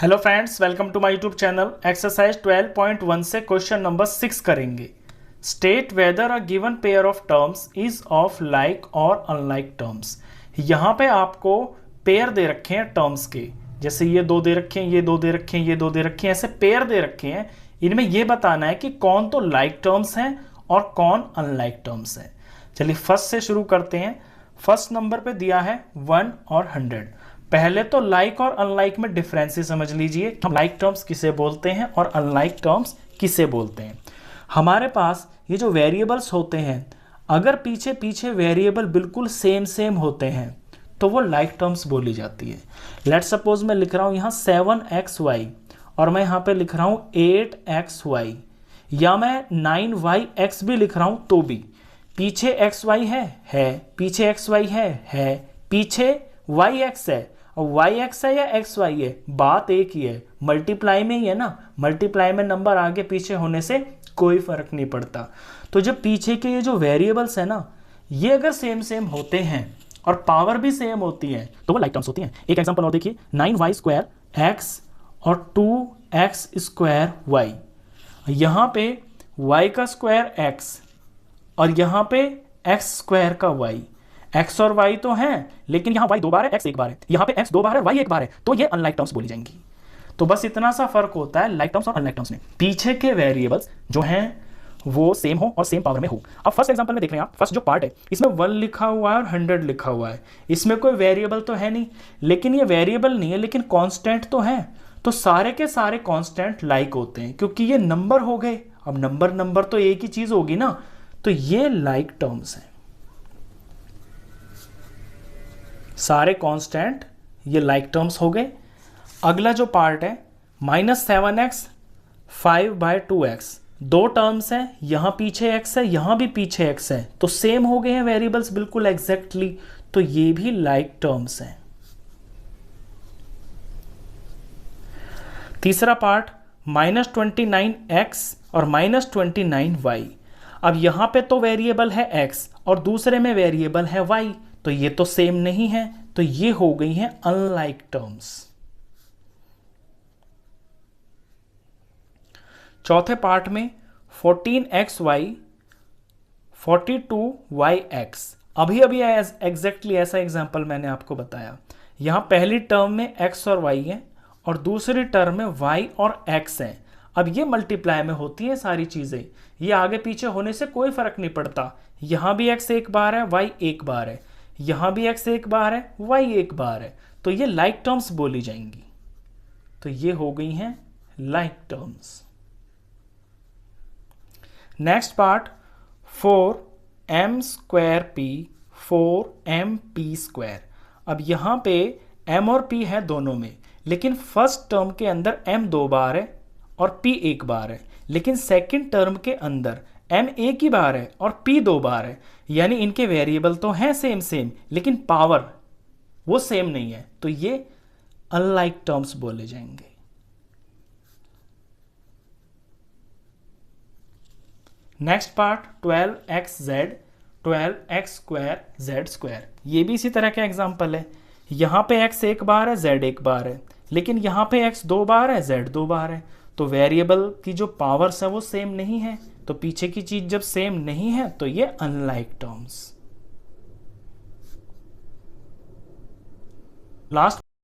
Hello friends, welcome to my YouTube channel. Exercise 12.1 से question number 6 करेंगे। State whether a given pair of terms is of like or unlike terms. यहाँ पे आपको pair दे रखे हैं terms के, जैसे ये दो दे रखे हैं, ये दो दे रखे हैं, ये दो दे रखे हैं, ऐसे पेयर दे रखे हैं। इनमें ये बताना है कि कौन तो लाइक टर्म्स हैं और कौन अनलाइक टर्म्स हैं। चलिए फर्स्ट से शुरू करते हैं। फर्स्ट नंबर पे दिया है 1 और 100। पहले तो लाइक और अनलाइक में डिफरेंस समझ लीजिए। हम लाइक टर्म्स किसे बोलते हैं और अनलाइक टर्म्स किसे बोलते हैं। हमारे पास ये जो वेरिएबल्स होते हैं, अगर पीछे पीछे वेरिएबल बिल्कुल सेम होते हैं तो वो लाइक टर्म्स बोली जाती है। लेट सपोज मैं लिख रहा हूँ यहाँ 7xy और मैं यहाँ पे लिख रहा हूँ 8xy, या मैं 9yx भी लिख रहा हूँ तो भी पीछे xy है, पीछे xy है, पीछे yx है, और yx है या xy है, बात एक ही है, मल्टीप्लाई में ही है ना। मल्टीप्लाई में नंबर आगे पीछे होने से कोई फर्क नहीं पड़ता। तो जब पीछे के ये जो वेरिएबल्स है ना, ये अगर सेम होते हैं और पावर भी सेम होती है तो वो लाइक टर्म्स होती हैं। एक एग्जांपल और देखिए, 9y² x और 2x स्क्वायर y। यहाँ पे y का स्क्वायर x और यहाँ पे x स्क्वायर का y। x और y तो हैं, लेकिन यहाँ y दो बार है, x एक बार है, यहाँ पे x दो बार है, y एक बार है, तो ये अनलाइक टर्म्स बोली जाएंगी। तो बस इतना सा फर्क होता है लाइक टर्म्स और अनलाइक टर्म्स में। पीछे के वेरिएबल्स जो हैं वो सेम हो और सेम पावर में हो। अब फर्स्ट एग्जांपल में देख रहे हैं आप, फर्स्ट जो पार्ट है इसमें 1 लिखा हुआ है और 100 लिखा हुआ है। इसमें कोई वेरिएबल तो है नहीं, लेकिन ये वेरिएबल नहीं है लेकिन कांस्टेंट तो है, तो सारे के सारे कांस्टेंट लाइक होते हैं क्योंकि ये नंबर हो गए। अब नंबर तो एक ही चीज होगी ना, तो ये लाइक टर्म्स हैं। सारे कांस्टेंट ये लाइक टर्म्स हो गए। अगला जो पार्ट है -7x 5/2x, दो टर्म्स हैं, यहां पीछे x है, यहां भी पीछे x है, तो सेम हो गए हैं वेरिएबल्स बिल्कुल एग्जैक्टली, तो ये भी लाइक टर्म्स हैं। तीसरा पार्ट -29x और -29y। अब यहां पे तो वेरिएबल है x और दूसरे में वेरिएबल है y, तो ये तो सेम नहीं है, तो ये हो गई हैं अनलाइक टर्म्स। चौथे पार्ट में 14xy 42yx। अभी एग्जैक्टली ऐसा एग्जांपल मैंने आपको बताया। यहां पहली टर्म में x और y है और दूसरी टर्म में y और x है। अब ये मल्टीप्लाई में होती हैं सारी चीजें, ये आगे पीछे होने से कोई फर्क नहीं पड़ता। यहां भी x एक बार है, y एक बार है, यहां भी x एक बार है, y एक बार है, तो ये लाइक टर्म्स बोली जाएंगी। तो ये हो गई हैं like terms. Next part 4m²p 4mp²। अब यहां पे m और p है दोनों में, लेकिन फर्स्ट टर्म के अंदर m दो बार है और p एक बार है, लेकिन सेकंड टर्म के अंदर m एक ही बार है और p दो बार है। यानी इनके वेरिएबल तो हैं सेम लेकिन पावर वो सेम नहीं है, तो ये अनलाइक टर्म्स बोले जाएंगे। Next part 12xz 12x²z²। ये भी इसी तरह का एग्जांपल है। यहां पे x एक बार है, z एक बार है, लेकिन यहां पे x दो बार है, z दो बार है, तो वेरिएबल की जो पावर्स है वो सेम नहीं है, तो पीछे की चीज जब सेम नहीं है तो ये अनलाइक टर्म्स। लास्ट